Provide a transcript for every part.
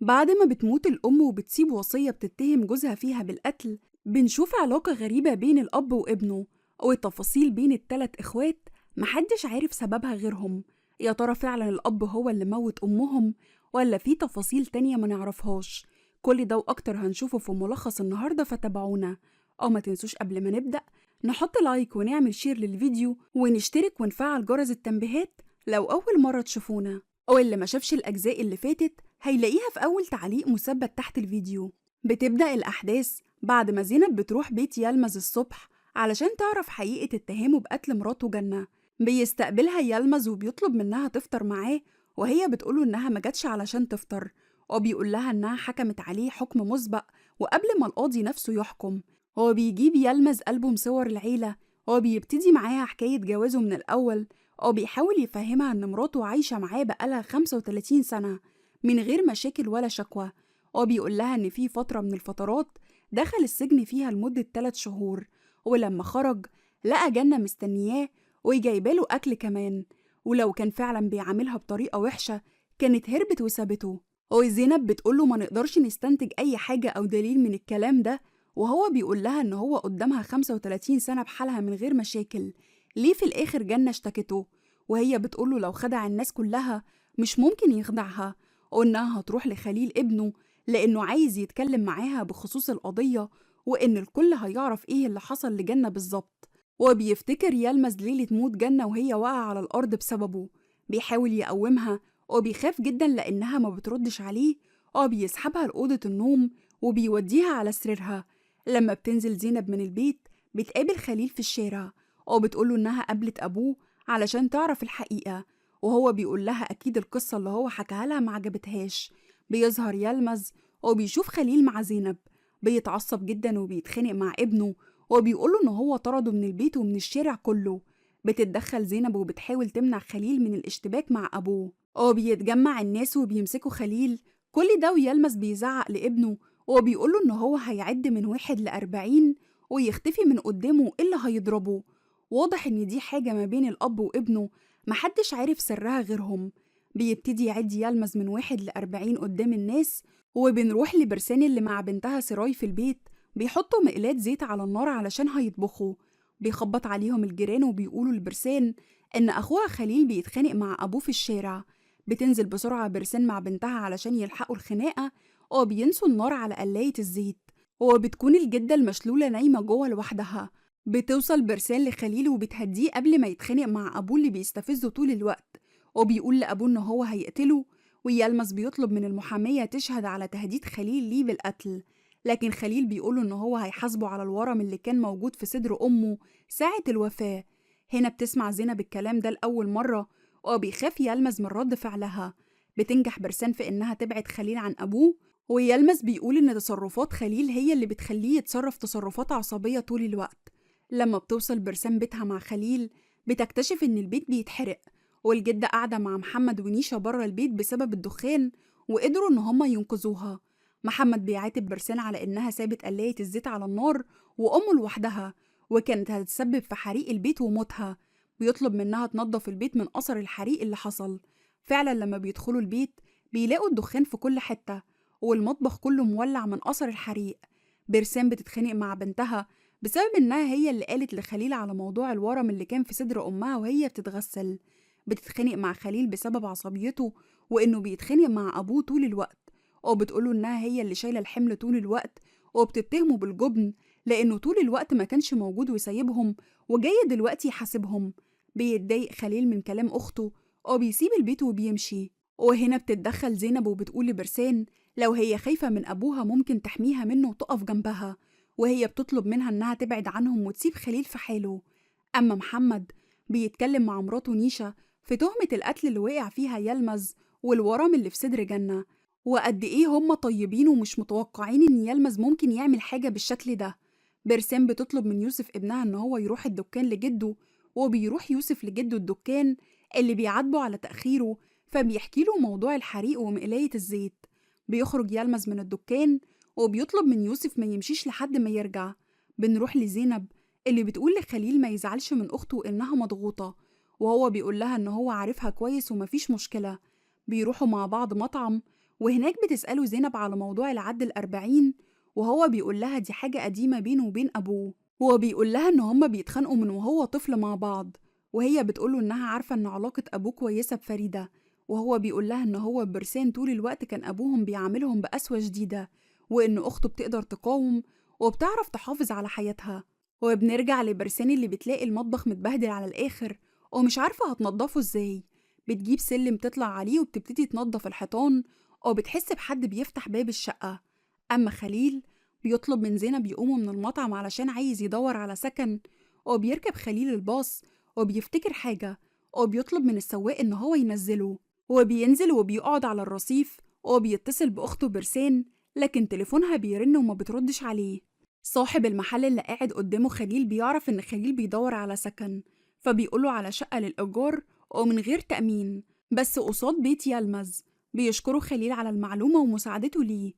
بعد ما بتموت الأم وبتسيب وصية بتتهم جوزها فيها بالقتل، بنشوف علاقة غريبة بين الأب وابنه، والتفاصيل بين التلات إخوات محدش عارف سببها غيرهم. يا ترى فعلا الأب هو اللي موت أمهم، ولا في تفاصيل تانية ما نعرفهاش؟ كل ده وأكتر هنشوفه في ملخص النهاردة، فتابعونا. ما تنسوش قبل ما نبدأ نحط لايك ونعمل شير للفيديو ونشترك ونفعل جرس التنبيهات لو أول مرة تشوفونا، أو اللي ما شافش الأجزاء اللي فاتت هيلاقيها في أول تعليق مثبت تحت الفيديو. بتبدأ الأحداث بعد ما زينب بتروح بيت يلمز الصبح علشان تعرف حقيقة اتهامه بقتل مراته جنة. بيستقبلها يلمز وبيطلب منها تفطر معاه، وهي بتقوله إنها ما جاتش علشان تفطر، وبيقول لها إنها حكمت عليه حكم مسبق وقبل ما القاضي نفسه يحكم. هو بيجيب يلمز ألبوم صور العيلة، وبيبتدي معاها حكاية جوازه من الأول، وبيحاول يفهمها إن مراته عايشة معاه بقالها 35 سنة من غير مشاكل ولا شكوى. وبيقول لها إن في فترة من الفترات دخل السجن فيها لمدة 3 شهور، ولما خرج لقى جنة مستنياه وجايباله أكل كمان، ولو كان فعلا بيعاملها بطريقة وحشة كانت هربت وسابته. وزينب بتقوله ما نقدرش نستنتج أي حاجة أو دليل من الكلام ده، وهو بيقول لها إن هو قدامها 35 سنة بحالها من غير مشاكل، ليه في الآخر جنة اشتكته؟ وهي بتقوله لو خدع الناس كلها مش ممكن يخدعها، وإنها هتروح لخليل ابنه لأنه عايز يتكلم معاها بخصوص القضية، وإن الكل هيعرف إيه اللي حصل لجنة بالظبط. وبيفتكر يلمز ليلة موت جنة وهي واقعة على الأرض بسببه، بيحاول يقومها وبيخاف جدا لأنها ما بتردش عليه، وبيسحبها لأوضة النوم وبيوديها على سريرها. لما بتنزل زينب من البيت بتقابل خليل في الشارع، وبتقوله إنها قابلت أبوه علشان تعرف الحقيقة، وهو بيقول لها أكيد القصة اللي هو حكاها لها ما عجبتهاش. بيظهر يلمز وبيشوف خليل مع زينب، بيتعصب جدا وبيتخانق مع ابنه، وبيقوله إن هو طرده من البيت ومن الشارع كله. بتتدخل زينب وبتحاول تمنع خليل من الاشتباك مع أبوه، بيتجمع الناس وبيمسكوا خليل. كل ده ويلمز بيزعق لابنه وبيقوله إن هو هيعد من 1 ل40 ويختفي من قدامه إلا هيضربه. واضح إن دي حاجة ما بين الأب وابنه محدش عارف سرها غيرهم. بيبتدي يعد يلمز من 1 ل40 قدام الناس، وبنروح لبرسان اللي مع بنتها سراي في البيت، بيحطوا مقلات زيت على النار علشان هيطبخوا. بيخبط عليهم الجيران وبيقولوا لبرسان إن أخوها خليل بيتخانق مع أبوه في الشارع. بتنزل بسرعة برسان مع بنتها علشان يلحقوا الخناقة، وبينسوا النار على قلاية الزيت، وبتكون الجدة المشلولة نايمة جوه لوحدها. بتوصل برسان لخليل وبتهديه قبل ما يتخانق مع أبوه اللي بيستفزه طول الوقت، وبيقول لأبوه إن هو هيقتله. ويلمس بيطلب من المحامية تشهد على تهديد خليل ليه بالقتل، لكن خليل بيقوله إن هو هيحاسبه على الورم اللي كان موجود في صدر أمه ساعة الوفاة. هنا بتسمع زينب الكلام ده لأول مرة، وبيخاف يلمس من رد فعلها. بتنجح برسان في إنها تبعد خليل عن أبوه، ويلمس بيقول إن تصرفات خليل هي اللي بتخليه يتصرف تصرفات عصبية طول الوقت. لما بتوصل برسام بيتها مع خليل بتكتشف إن البيت بيتحرق، والجدة قاعدة مع محمد ونيشة بره البيت بسبب الدخان، وقدروا إن هما ينقذوها. محمد بيعاتب برسان على إنها سابت قلاية الزيت على النار وأمه لوحدها، وكانت هتتسبب في حريق البيت وموتها. بيطلب منها تنظف البيت من أثر الحريق اللي حصل. فعلا لما بيدخلوا البيت بيلاقوا الدخان في كل حتة، والمطبخ كله مولع من أثر الحريق. برسام بتتخانق مع بنتها بسبب إنها هي اللي قالت لخليل على موضوع الورم اللي كان في صدر أمها وهي بتتغسل. بتتخانق مع خليل بسبب عصبيته وإنه بيتخانق مع أبوه طول الوقت، وبتقوله إنها هي اللي شايلة الحمل طول الوقت، وبتتهمه بالجبن لأنه طول الوقت ما كانش موجود وسايبهم وجاي دلوقتي يحاسبهم. بيتضايق خليل من كلام أخته وبيسيب البيت وبيمشي. وهنا بتتدخل زينب وبتقول لبرسان لو هي خايفة من أبوها ممكن تحميها منه وتقف جنبها، وهي بتطلب منها إنها تبعد عنهم وتسيب خليل في حاله. أما محمد بيتكلم مع مراته نيشة في تهمة القتل اللي وقع فيها يلمز والورم اللي في صدر جنة، وقد إيه هم طيبين ومش متوقعين إن يلمز ممكن يعمل حاجة بالشكل ده. برسام بتطلب من يوسف ابنها إن هو يروح الدكان لجده، وبيروح يوسف لجده الدكان اللي بيعاتبه على تأخيره، فبيحكي له موضوع الحريق ومقلاية الزيت. بيخرج يلمز من الدكان وبيطلب من يوسف ما يمشيش لحد ما يرجع. بنروح لزينب اللي بتقول لخليل ما يزعلش من أخته إنها مضغوطة، وهو بيقول لها إن هو عارفها كويس ومفيش مشكلة. بيروحوا مع بعض مطعم، وهناك بتسأله زينب على موضوع العد ال40، وهو بيقول لها دي حاجة قديمة بينه وبين أبوه. هو بيقول لها إن هما بيتخانقوا من وهو طفل مع بعض، وهي بتقوله إنها عارفة إن علاقة أبوه كويسة بفريدة، وهو بيقول لها إن هو برسان طول الوقت كان أبوهم بيعاملهم بقسوة شديدة، وإن أخته بتقدر تقاوم وبتعرف تحافظ على حياتها. وبنرجع لبرسان اللي بتلاقي المطبخ متبهدل على الآخر ومش عارفة هتنضفه إزاي. بتجيب سلم تطلع عليه وبتبتدي تنضف الحيطان، وبتحس بحد بيفتح باب الشقة. أما خليل بيطلب من زينب يقوموا من المطعم علشان عايز يدور على سكن، وبيركب خليل الباص وبيفتكر حاجة، وبيطلب من السواق إن هو ينزله، وبينزل وبيقعد على الرصيف وبيتصل بأخته برسان، لكن تليفونها بيرن وما بتردش عليه. صاحب المحل اللي قاعد قدامه خليل بيعرف إن خليل بيدور على سكن، فبيقوله على شقة للإيجار ومن غير تأمين بس قصاد بيت يلمز. بيشكره خليل على المعلومة ومساعدته ليه.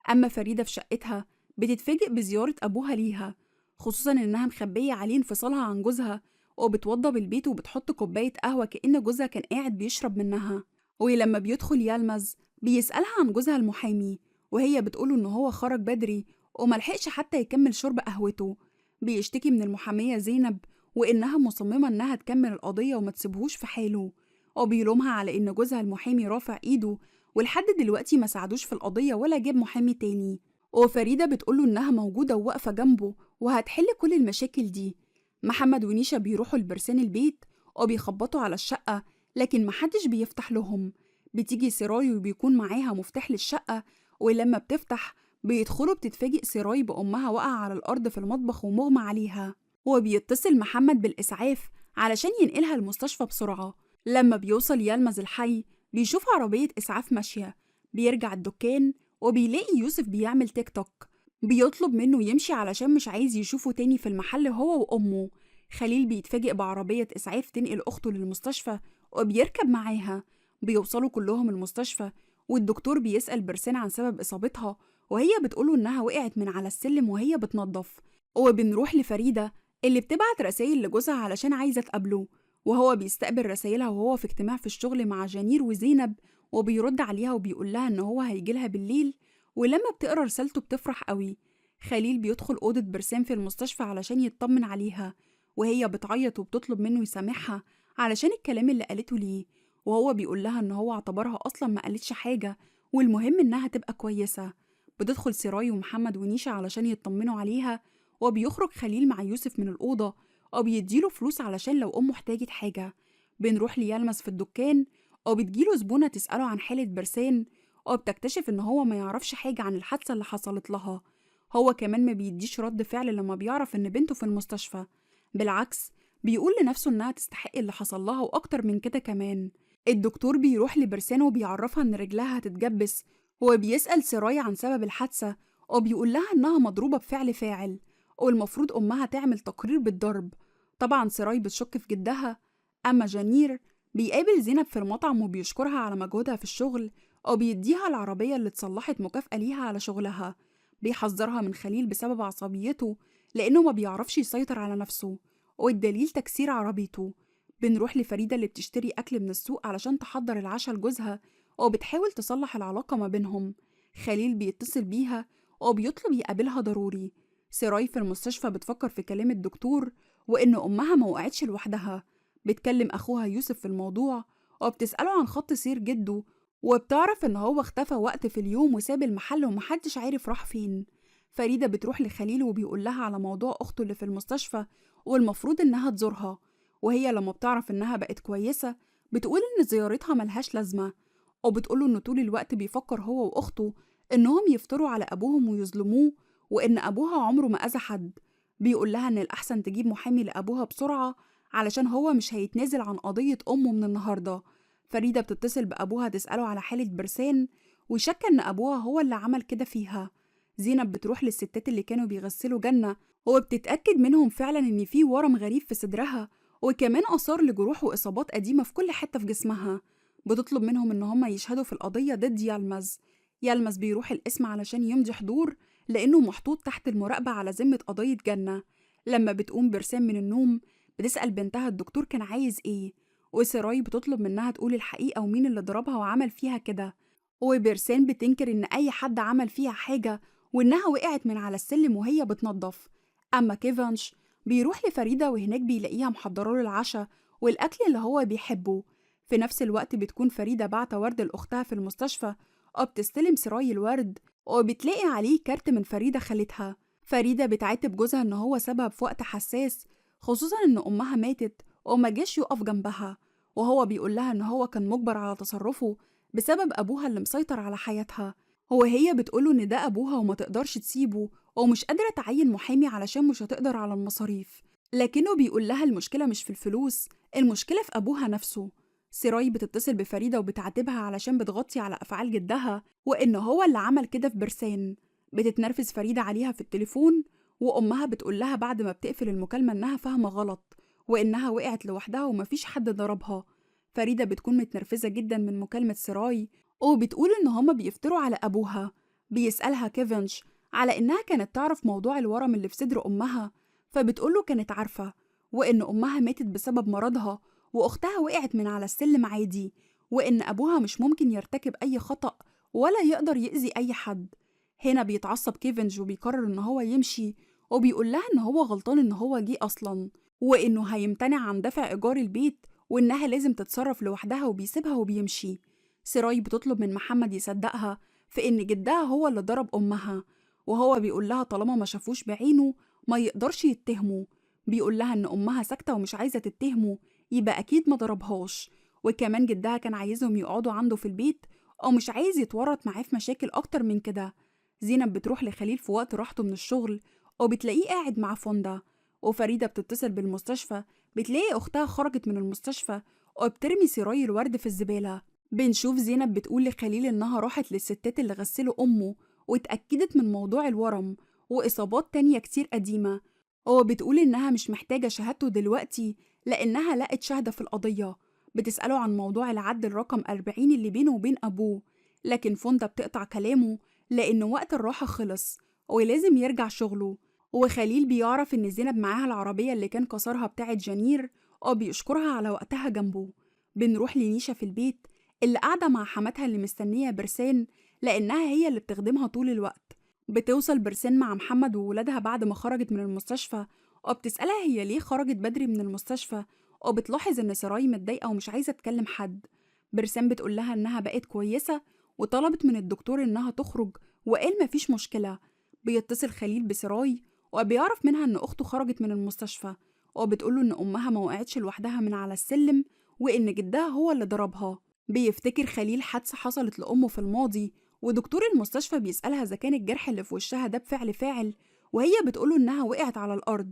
أما فريدة في شقتها بتتفاجئ بزيارة أبوها ليها، خصوصا إنها مخبية عليه انفصالها عن جوزها، وبتوضب البيت وبتحط كوباية قهوة كأن جوزها كان قاعد بيشرب منها. ولما بيدخل يلمز بيسألها عن جوزها المحامي، وهي بتقوله إن هو خرج بدري وملحقش حتى يكمل شرب قهوته. بيشتكي من المحامية زينب وإنها مصممة إنها تكمل القضية وما تسيبهوش في حاله، وبيلومها على إن جوزها المحامي رافع إيده ولحد دلوقتي ما ساعدوش في القضية ولا جاب محامي تاني. وفريدة بتقوله إنها موجودة وواقفة جنبه وهتحل كل المشاكل دي. محمد ونيشا بيروحوا لبرسان البيت وبيخبطوا على الشقة، لكن محدش بيفتح لهم. بتيجي سراي وبيكون معاها مفتاح للشقة، ولما بتفتح بيدخلوا بتتفاجئ سراي بأمها واقعة على الأرض في المطبخ ومغمى عليها. وبيتصل محمد بالإسعاف علشان ينقلها المستشفى بسرعة. لما بيوصل يلمز الحي بيشوف عربية إسعاف ماشية، بيرجع الدكان وبيلاقي يوسف بيعمل تيك توك. بيطلب منه يمشي علشان مش عايز يشوفه تاني في المحل هو وأمه. خليل بيتفاجئ بعربية إسعاف تنقل أخته للمستشفى وبيركب معاها. بيوصلوا كلهم المستشفى، والدكتور بيسأل برسان عن سبب إصابتها، وهي بتقوله إنها وقعت من على السلم وهي بتنظف. وبنروح لفريدة اللي بتبعت رسايل لجوزها علشان عايزة تقابله، وهو بيستقبل رسايلها وهو في اجتماع في الشغل مع جانير وزينب، وبيرد عليها وبيقول لها إن هو هيجيلها بالليل. ولما بتقرا رسالته بتفرح قوي. خليل بيدخل أوضة برسام في المستشفى علشان يطمن عليها، وهي بتعيط وبتطلب منه يسامحها علشان الكلام اللي قالته ليه، وهو بيقول لها إن هو اعتبرها أصلا ما قالتش حاجة والمهم إنها تبقى كويسة. بتدخل سراي ومحمد ونيشا علشان يطمنوا عليها، وبيخرج خليل مع يوسف من الأوضة وبيديله فلوس علشان لو أمه احتاجت حاجة. بنروح ليلمس في الدكان وبتجيله زبونة تسأله عن حالة برسان، وبتكتشف إن هو ما يعرفش حاجة عن الحادثة اللي حصلت لها. هو كمان ما بيديش رد فعل لما بيعرف إن بنته في المستشفى، بالعكس بيقول لنفسه إنها تستحق اللي حصل لها وأكتر من كده كمان. الدكتور بيروح لبرسان وبيعرفها إن رجلها هتتجبس، هو بيسأل سراي عن سبب الحادثة وبيقول لها إنها مضروبة بفعل فاعل والمفروض أمها تعمل تقرير بالضرب. طبعا سراي بتشك في جدها. أما جانير بيقابل زينب في المطعم وبيشكرها على مجهودها في الشغل وبيديها العربية اللي اتصلحت مكافأة ليها على شغلها. بيحذرها من خليل بسبب عصبيته لأنه ما بيعرفش يسيطر على نفسه، والدليل تكسير عربيته. بنروح لفريدة اللي بتشتري أكل من السوق علشان تحضر العشاء لجوزها وبتحاول تصلح العلاقة ما بينهم. خليل بيتصل بيها وبيطلب يقابلها ضروري. سراي في المستشفى بتفكر في كلام الدكتور وإن أمها ما وقعتش لوحدها. بتكلم أخوها يوسف في الموضوع وبتسأله عن خط سير جده، وبتعرف إن هو اختفى وقت في اليوم وساب المحل ومحدش عارف راح فين. فريدة بتروح لخليل وبيقول لها على موضوع أخته اللي في المستشفى والمفروض إنها تزورها، وهي لما بتعرف إنها بقت كويسة بتقول إن زيارتها ملهاش لازمة، وبتقوله إنه طول الوقت بيفكر هو وأخته إنهم يفتروا على أبوهم ويظلموه، وإن أبوها عمره ما أذى حد. بيقول لها إن الأحسن تجيب محامي لأبوها بسرعة علشان هو مش هيتنازل عن قضية أمه من النهاردة. فريدة بتتصل بأبوها تسأله على حالة برسان وشك إن أبوها هو اللي عمل كده فيها. زينب بتروح للستات اللي كانوا بيغسلوا جنة وبتتأكد منهم فعلا إن في ورم غريب في صدرها وكمان آثار لجروح وإصابات قديمة في كل حتة في جسمها. بتطلب منهم إن هم يشهدوا في القضية ضد يلمز. يلمز بيروح القسم علشان يمضي حضور لأنه محطوط تحت المراقبة على ذمة قضية جنة. لما بتقوم برسام من النوم بتسأل بنتها الدكتور كان عايز إيه، وسراي بتطلب منها تقول الحقيقة ومين اللي ضربها وعمل فيها كده. وبرسان بتنكر إن أي حد عمل فيها حاجة وإنها وقعت من على السلم وهي بتنظف. أما كيفانش بيروح لفريدة وهناك بيلاقيها محضرة له العشاء والأكل اللي هو بيحبه. في نفس الوقت بتكون فريدة بعت ورد لأختها في المستشفى وبتستلم سراي الورد وبتلاقي عليه كارت من فريدة خالتها. فريدة بتعاتب جوزها إن هو سبب في وقت حساس، خصوصا إن أمها ماتت وما جاش يقف جنبها، وهو بيقول لها إن هو كان مجبر على تصرفه بسبب أبوها اللي مسيطر على حياتها. وهي بتقوله إن ده أبوها وما تقدرش تسيبه ومش قادرة تعين محامي علشان مش هتقدر على المصاريف، لكنه بيقول لها المشكلة مش في الفلوس، المشكلة في أبوها نفسه. سراي بتتصل بفريدة وبتعاتبها علشان بتغطي على أفعال جدها وإن هو اللي عمل كده في برسان. بتتنرفز فريدة عليها في التليفون، وأمها بتقول لها بعد ما بتقفل المكالمة إنها فاهمة غلط وإنها وقعت لوحدها ومفيش حد ضربها. فريدة بتكون متنرفزة جدا من مكالمة سراي وبتقول إن هما بيفتروا على أبوها. بيسألها كيفنش على إنها كانت تعرف موضوع الورم اللي في صدر أمها، فبتقوله كانت عارفة، وإن أمها ماتت بسبب مرضها وأختها وقعت من على السلم عادي، وإن أبوها مش ممكن يرتكب أي خطأ ولا يقدر يأذي أي حد. هنا بيتعصب كيفنج وبيقرر إن هو يمشي، وبيقول لها إن هو غلطان إن هو جه أصلا، وإنه هيمتنع عن دفع إيجار البيت وإنها لازم تتصرف لوحدها، وبيسيبها وبيمشي. سراي بتطلب من محمد يصدقها في إن جدها هو اللي ضرب أمها، وهو بيقول لها طالما ما شافوش بعينه ما يقدرش يتهمه. بيقول لها إن أمها ساكتة ومش عايزة تتهمه، يبقى أكيد ما ضربهاش، وكمان جدها كان عايزهم يقعدوا عنده في البيت أو مش عايز يتورط معاه في مشاكل أكتر من كده. زينب بتروح لخليل في وقت راحته من الشغل وبتلاقيه قاعد مع فوندا، وفريدة بتتصل بالمستشفى بتلاقي أختها خرجت من المستشفى وبترمي سراي الورد في الزبالة. بنشوف زينب بتقول لخليل إنها راحت للستات اللي غسلوا أمه واتأكدت من موضوع الورم وإصابات تانية كتير قديمة، وبتقول إنها مش محتاجة شهادته دلوقتي لأنها لقت شهادة في القضية. بتسأله عن موضوع العد الرقم 40 اللي بينه وبين أبوه، لكن فوندا بتقطع كلامه لأن وقت الراحة خلص ولازم يرجع شغله. وخليل بيعرف إن زينب معاها العربية اللي كان كسرها بتاعة جنير وبيشكرها على وقتها جنبه. بنروح لنيشا في البيت اللي قاعدة مع حماتها اللي مستنية برسان لأنها هي اللي بتخدمها طول الوقت. بتوصل برسان مع محمد وولادها بعد ما خرجت من المستشفى وبتسألها هي ليه خرجت بدري من المستشفى، وبتلاحظ إن سراي متضايقة ومش عايزة تكلم حد. برسان بتقول لها إنها بقت كويسة وطلبت من الدكتور إنها تخرج وقال مفيش مشكلة. بيتصل خليل بسراي وبيعرف منها إن أخته خرجت من المستشفى، وبتقوله إن أمها ما وقعتش لوحدها من على السلم وإن جدها هو اللي ضربها. بيفتكر خليل حادثة حصلت لأمه في الماضي، ودكتور المستشفى بيسألها إذا كان الجرح اللي في وشها ده بفعل فاعل، وهي بتقوله إنها وقعت على الأرض.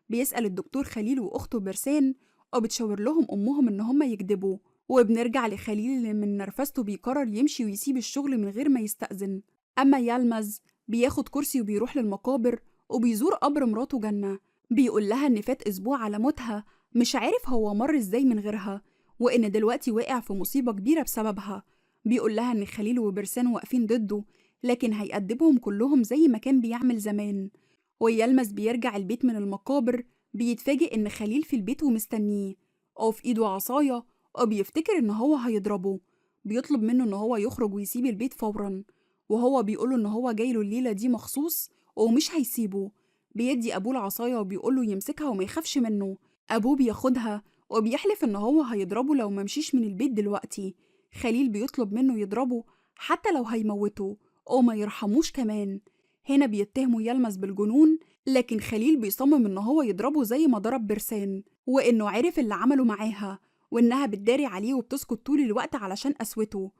بيسأل الدكتور خليل وأخته برسان وبتشاور لهم أمهم إن هما يكذبوا. وبنرجع لخليل اللي من نرفزته بيقرر يمشي ويسيب الشغل من غير ما يستأذن. أما يالمز بياخد كرسي وبيروح للمقابر وبيزور قبر مراته جنة. بيقول لها إن فات أسبوع على موتها، مش عارف هو مر إزاي من غيرها، وإن دلوقتي واقع في مصيبة كبيرة بسببها. بيقول لها إن خليل وبرسان واقفين ضده، لكن هيأدبهم كلهم زي ما كان بيعمل زمان. ويلمس بيرجع البيت من المقابر بيتفاجئ إن خليل في البيت ومستنيه وفي إيده عصاية، وبيفتكر إن هو هيضربه. بيطلب منه إن هو يخرج ويسيب البيت فورا، وهو بيقوله إن هو جايله الليلة دي مخصوص ومش هيسيبه. بيدي أبوه العصاية وبيقوله يمسكها وما يخافش منه. أبوه بياخدها وبيحلف إن هو هيضربه لو ممشيش من البيت دلوقتي. خليل بيطلب منه يضربه حتى لو هيموته وما يرحموش كمان. هنا بيتهموا يلمس بالجنون، لكن خليل بيصمم إن هو يضربه زي ما ضرب برسان، وإنه عرف اللي عمله معاها وإنها بتداري عليه وبتسكت طول الوقت علشان قسوته.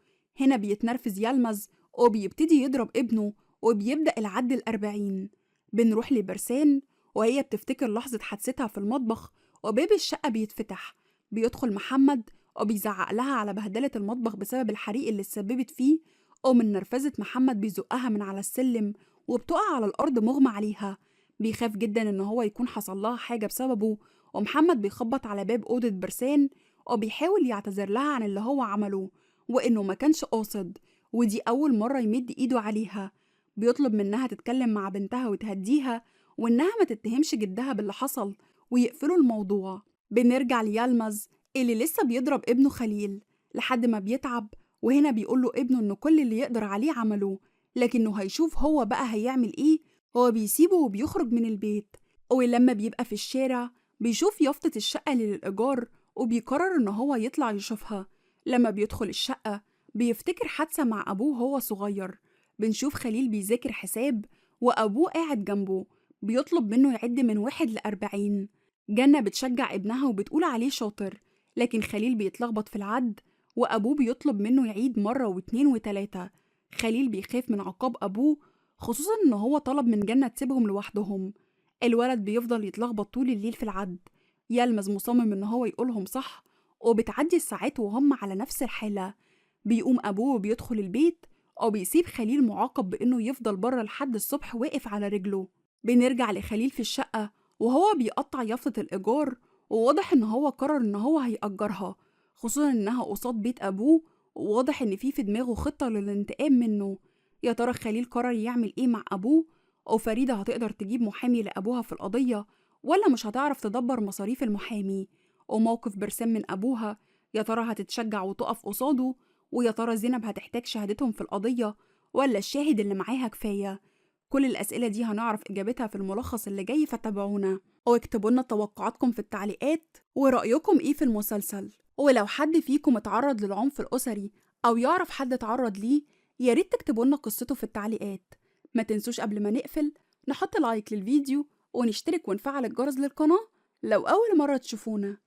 هنا بيتنرفز يلمز وبيبتدي يضرب ابنه وبيبدأ العد 40. بنروح لبرسان وهي بتفتكر لحظة حادثتها في المطبخ وباب الشقة بيتفتح. بيدخل محمد وبيزعق لها على بهدلة المطبخ بسبب الحريق اللي اتسببت فيه، ومن نرفزة محمد بيزقها من على السلم وبتقع على الأرض مغمى عليها. بيخاف جدا إن هو يكون حصل لها حاجة بسببه، ومحمد بيخبط على باب أوضة برسان وبيحاول يعتذر لها عن اللي هو عمله وإنه ما كانش قاصد، ودي أول مرة يمد إيده عليها. بيطلب منها تتكلم مع بنتها وتهديها وإنها ما تتهمش جدها باللي حصل ويقفلوا الموضوع. بنرجع ليالمز اللي لسه بيضرب ابنه خليل لحد ما بيتعب وهنا بيقوله ابنه إنه كل اللي يقدر عليه عمله، لكنه هيشوف هو بقى هيعمل إيه. هو بيسيبه وبيخرج من البيت، ولما بيبقى في الشارع بيشوف يافطة الشقة اللي للإيجار وبيقرر إن هو يطلع يشوفها. لما بيدخل الشقة بيفتكر حادثة مع أبوه وهو صغير. بنشوف خليل بيذاكر حساب وأبوه قاعد جنبه بيطلب منه يعد من 1 ل40. جنة بتشجع ابنها وبتقول عليه شاطر، لكن خليل بيتلخبط في العد وأبوه بيطلب منه يعيد مرة و2 و3. خليل بيخاف من عقاب أبوه، خصوصا إن هو طلب من جنة تسيبهم لوحدهم. الولد بيفضل يتلخبط طول الليل في العد. يلمز مصمم إن هو يقولهم صح، وبتعدي الساعات وهم على نفس الحالة. بيقوم أبوه وبيدخل البيت، أو بيسيب خليل معاقب بإنه يفضل بره لحد الصبح واقف على رجله. بنرجع لخليل في الشقة وهو بيقطع يافطة الإيجار، وواضح إن هو قرر إن هو هيأجرها، خصوصا إنها قصاد بيت أبوه، وواضح إن في دماغه خطة للانتقام منه. يا ترى خليل قرر يعمل إيه مع أبوه؟ أو فريدة هتقدر تجيب محامي لأبوها في القضية، ولا مش هتعرف تدبر مصاريف المحامي؟ وموقف برسام من أبوها، يا ترى هتتشجع وتقف قصاده؟ ويا ترى زينب هتحتاج شهادتهم في القضية، ولا الشاهد اللي معاها كفاية؟ كل الأسئلة دي هنعرف إجابتها في الملخص اللي جاي، فتابعونا واكتبوا لنا توقعاتكم في التعليقات ورأيكم إيه في المسلسل. ولو حد فيكم اتعرض للعنف الأسري أو يعرف حد اتعرض ليه، ياريت تكتبوا لنا قصته في التعليقات. ما تنسوش قبل ما نقفل نحط لايك للفيديو ونشترك ونفعل الجرس للقناة لو أول مرة تشوفونا.